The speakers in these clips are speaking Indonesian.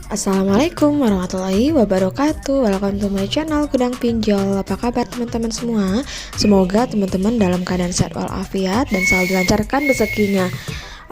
Assalamualaikum warahmatullahi wabarakatuh. Welcome to my channel Gudang Pinjol. Apa kabar teman-teman semua? Semoga teman-teman dalam keadaan sehat walafiat dan selalu dilancarkan rezekinya.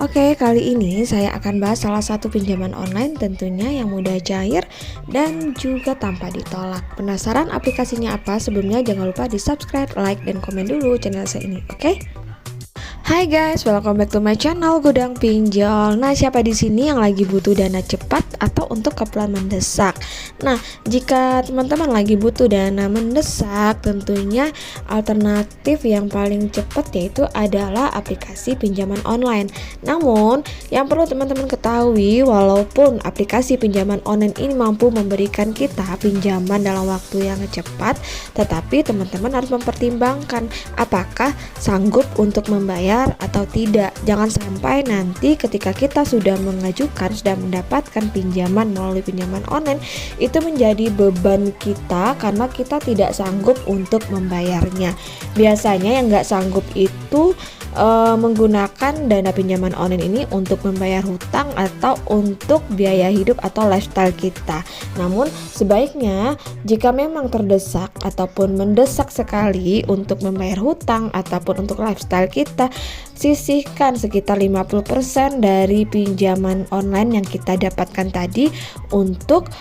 Oke, kali ini saya akan bahas salah satu pinjaman online tentunya yang mudah cair dan juga tanpa ditolak. Penasaran aplikasinya apa? Sebelumnya jangan lupa di subscribe, like, dan komen dulu channel saya ini, oke? Hai guys, welcome back to my channel Gudang Pinjol. Nah, siapa di sini yang lagi butuh dana cepat atau untuk keperluan mendesak? Nah, jika teman-teman lagi butuh dana mendesak, tentunya alternatif yang paling cepat yaitu adalah aplikasi pinjaman online. Namun, yang perlu teman-teman ketahui, walaupun aplikasi pinjaman online ini mampu memberikan kita pinjaman dalam waktu yang cepat, tetapi teman-teman harus mempertimbangkan apakah sanggup untuk membayar atau tidak. Jangan sampai nanti ketika kita sudah mengajukan, sudah mendapatkan pinjaman melalui pinjaman online, itu menjadi beban kita karena kita tidak sanggup untuk membayarnya. Biasanya yang nggak sanggup itu menggunakan dana pinjaman online ini untuk membayar hutang atau untuk biaya hidup atau lifestyle kita. Namun sebaiknya jika memang terdesak ataupun mendesak sekali untuk membayar hutang ataupun untuk lifestyle kita, sisihkan sekitar 50% dari pinjaman online yang kita dapatkan tadi untuk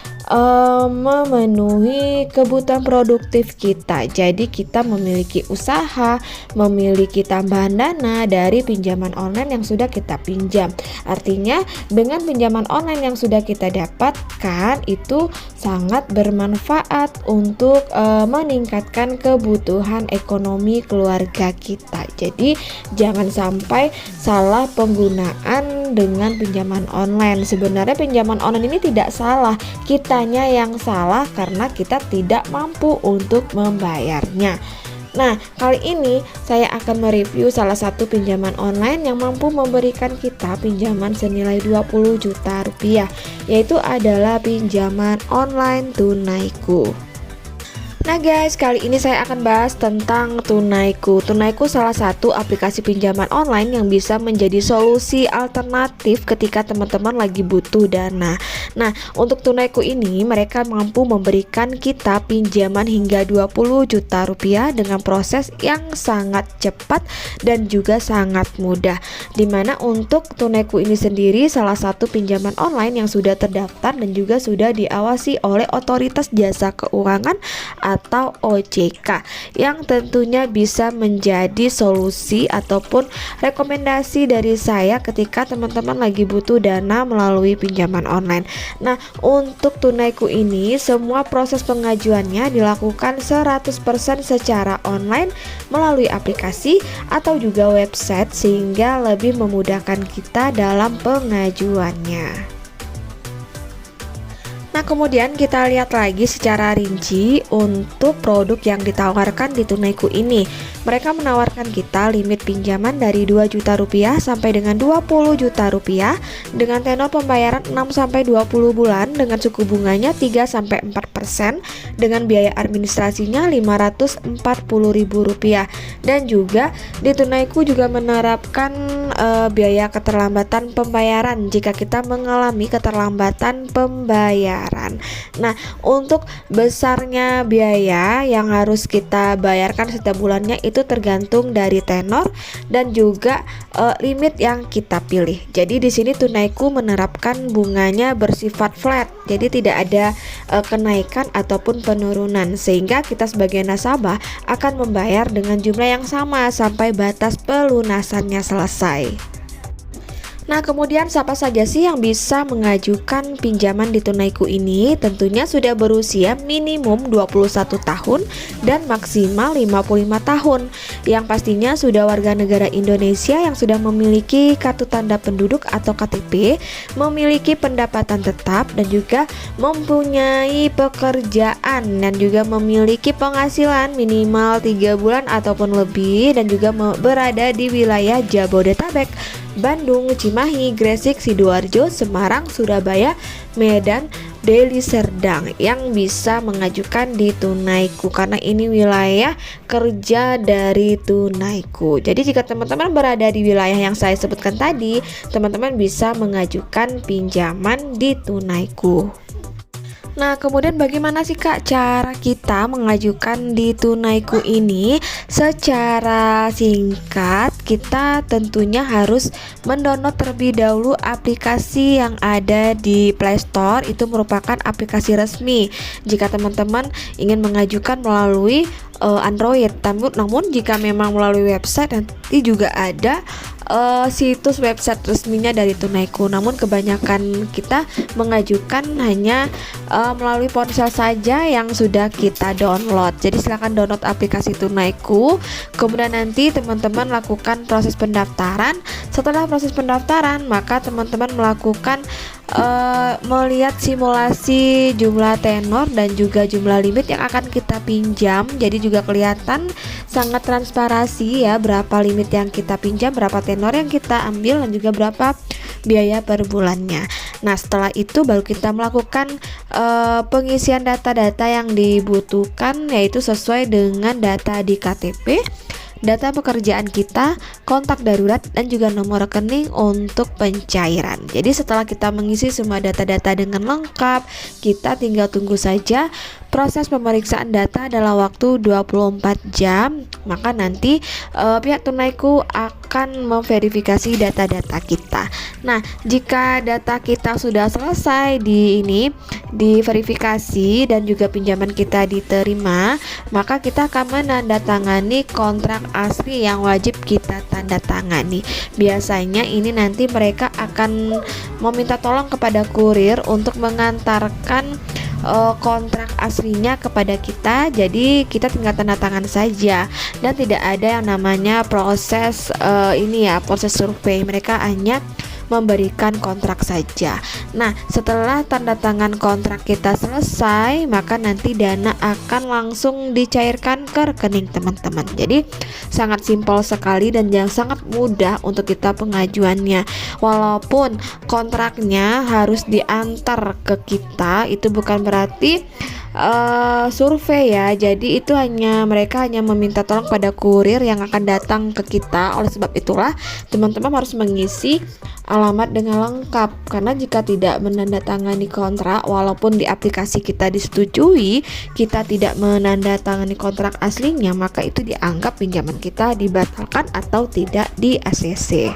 memenuhi kebutuhan produktif kita. Jadi kita memiliki usaha, memiliki tambahan dana dari pinjaman online yang sudah kita pinjam. Artinya dengan pinjaman online yang sudah kita dapatkan itu sangat bermanfaat untuk meningkatkan kebutuhan ekonomi keluarga kita. Jadi jangan sampai salah penggunaan dengan pinjaman online. Sebenarnya pinjaman online ini tidak salah, kitanya yang salah karena kita tidak mampu untuk membayarnya. Nah, kali ini saya akan mereview salah satu pinjaman online yang mampu memberikan kita pinjaman senilai 20 juta rupiah, yaitu adalah pinjaman online Tunaiku. Nah guys, kali ini saya akan bahas tentang Tunaiku. Tunaiku salah satu aplikasi pinjaman online yang bisa menjadi solusi alternatif ketika teman-teman lagi butuh dana. Nah, untuk Tunaiku ini mereka mampu memberikan kita pinjaman hingga 20 juta rupiah dengan proses yang sangat cepat dan juga sangat mudah. Dimana untuk Tunaiku ini sendiri salah satu pinjaman online yang sudah terdaftar dan juga sudah diawasi oleh Otoritas Jasa Keuangan atau OJK, yang tentunya bisa menjadi solusi ataupun rekomendasi dari saya ketika teman-teman lagi butuh dana melalui pinjaman online. Nah, untuk Tunaiku ini semua proses pengajuannya dilakukan 100% secara online melalui aplikasi atau juga website sehingga lebih memudahkan kita dalam pengajuannya. Nah, kemudian kita lihat lagi secara rinci untuk produk yang ditawarkan di Tunaiku ini. Mereka menawarkan kita limit pinjaman dari 2 juta rupiah sampai dengan 20 juta rupiah dengan tenor pembayaran 6 sampai 20 bulan dengan suku bunganya 3 sampai 4% dengan biaya administrasinya Rp540.000 dan juga di Tunaiku juga menerapkan biaya keterlambatan pembayaran jika kita mengalami keterlambatan pembayaran. Nah, untuk besarnya biaya yang harus kita bayarkan setiap bulannya itu tergantung dari tenor dan juga limit yang kita pilih. Jadi di sini Tunaiku menerapkan bunganya bersifat flat. Jadi tidak ada kenaikan ataupun penurunan sehingga kita sebagai nasabah akan membayar dengan jumlah yang sama sampai batas pelunasannya selesai. Nah, kemudian siapa saja sih yang bisa mengajukan pinjaman di Tunaiku ini? Tentunya sudah berusia minimum 21 tahun dan maksimal 55 tahun. Yang pastinya sudah warga negara Indonesia yang sudah memiliki kartu tanda penduduk atau KTP, memiliki pendapatan tetap dan juga mempunyai pekerjaan dan juga memiliki penghasilan minimal 3 bulan ataupun lebih dan juga berada di wilayah Jabodetabek, Bandung, Cimahi, Gresik, Sidoarjo, Semarang, Surabaya, Medan, Deli Serdang yang bisa mengajukan di Tunaiku karena ini wilayah kerja dari Tunaiku. Jadi jika teman-teman berada di wilayah yang saya sebutkan tadi, teman-teman bisa mengajukan pinjaman di Tunaiku. Nah, kemudian bagaimana sih Kak cara kita mengajukan di Tunaiku ini? Secara singkat, kita tentunya harus mendownload terlebih dahulu aplikasi yang ada di Play Store. Itu merupakan aplikasi resmi jika teman-teman ingin mengajukan melalui Android. Namun jika memang melalui website, nanti juga ada situs website resminya dari Tunaiku. Namun kebanyakan kita mengajukan hanya melalui ponsel saja yang sudah kita download. Jadi silahkan download aplikasi Tunaiku, kemudian nanti teman-teman lakukan proses pendaftaran. Setelah proses pendaftaran, maka teman-teman melakukan melihat simulasi jumlah tenor dan juga jumlah limit yang akan kita pinjam. Jadi juga kelihatan sangat transparansi ya, berapa limit yang kita pinjam, berapa tenor yang kita ambil dan juga berapa biaya per bulannya. Nah, setelah itu baru kita melakukan pengisian data-data yang dibutuhkan, yaitu sesuai dengan data di KTP, data pekerjaan kita, kontak darurat, dan juga nomor rekening untuk pencairan. Jadi setelah kita mengisi semua data-data dengan lengkap, kita tinggal tunggu saja proses pemeriksaan data dalam waktu 24 jam. Maka nanti pihak Tunaiku akan memverifikasi data-data kita. Nah, jika data kita sudah selesai diverifikasi dan juga pinjaman kita diterima, maka kita akan menandatangani kontrak asli yang wajib kita tanda tangani. Biasanya ini nanti mereka akan meminta tolong kepada kurir untuk mengantarkan kontrak aslinya kepada kita. Jadi kita tinggal tanda tangan saja dan tidak ada yang namanya proses proses survei. Mereka hanya memberikan kontrak saja. Nah, setelah tanda tangan kontrak kita selesai, maka nanti dana akan langsung dicairkan ke rekening teman-teman. Jadi sangat simpel sekali dan yang sangat mudah untuk kita pengajuannya. Walaupun kontraknya harus diantar ke kita, itu bukan berarti survei ya. Jadi itu mereka hanya meminta tolong pada kurir yang akan datang ke kita. Oleh sebab itulah teman-teman harus mengisi alamat dengan lengkap, karena jika tidak menandatangani kontrak, walaupun di aplikasi kita disetujui, kita tidak menandatangani kontrak aslinya, maka itu dianggap pinjaman kita dibatalkan atau tidak di ACC.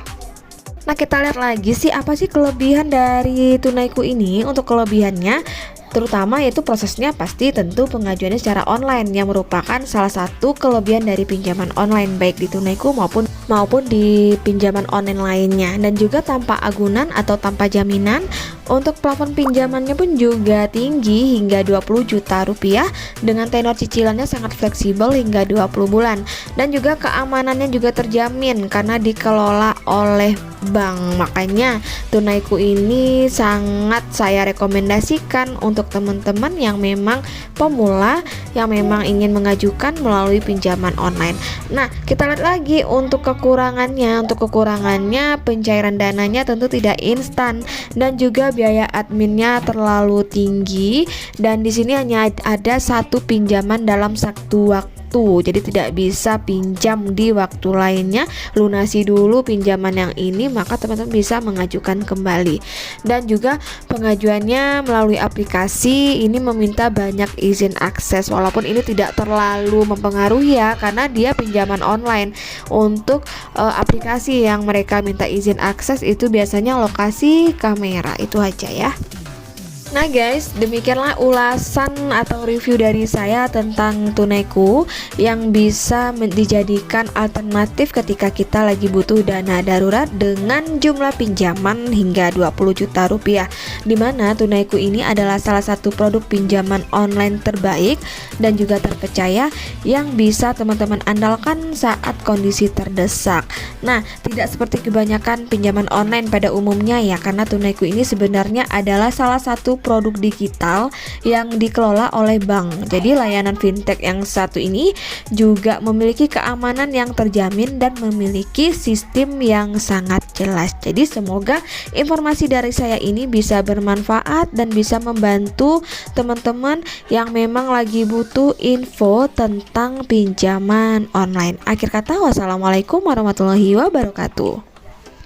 Nah, kita lihat lagi sih apa sih kelebihan dari Tunaiku ini. Untuk kelebihannya terutama yaitu prosesnya pasti tentu pengajuannya secara online, yang merupakan salah satu kelebihan dari pinjaman online baik di Tunaiku maupun di pinjaman online lainnya, dan juga tanpa agunan atau tanpa jaminan. Untuk plafon pinjamannya pun juga tinggi hingga 20 juta rupiah dengan tenor cicilannya sangat fleksibel hingga 20 bulan, dan juga keamanannya juga terjamin karena dikelola oleh bank. Makanya Tunaiku ini sangat saya rekomendasikan untuk teman-teman yang memang pemula, yang memang ingin mengajukan melalui pinjaman online. Nah, kita lihat lagi untuk kekurangannya. Untuk kekurangannya, pencairan dananya tentu tidak instan dan juga biaya adminnya terlalu tinggi, dan di sini hanya ada satu pinjaman dalam satu waktu. Jadi tidak bisa pinjam di waktu lainnya, lunasi dulu pinjaman yang ini, maka teman-teman bisa mengajukan kembali. Dan juga pengajuannya melalui aplikasi ini meminta banyak izin akses, walaupun ini tidak terlalu mempengaruhi ya, karena dia pinjaman online. Untuk aplikasi yang mereka minta izin akses itu biasanya lokasi kamera, itu aja ya. Nah guys, demikianlah ulasan atau review dari saya tentang Tunaiku yang bisa dijadikan alternatif ketika kita lagi butuh dana darurat dengan jumlah pinjaman hingga 20 juta rupiah. Dimana Tunaiku ini adalah salah satu produk pinjaman online terbaik dan juga terpercaya yang bisa teman-teman andalkan saat kondisi terdesak. Nah, tidak seperti kebanyakan pinjaman online pada umumnya ya, karena Tunaiku ini sebenarnya adalah salah satu produk digital yang dikelola oleh bank. Jadi layanan fintech yang satu ini juga memiliki keamanan yang terjamin dan memiliki sistem yang sangat jelas. Jadi semoga informasi dari saya ini bisa bermanfaat dan bisa membantu teman-teman yang memang lagi butuh info tentang pinjaman online. Akhir kata, wassalamualaikum warahmatullahi wabarakatuh.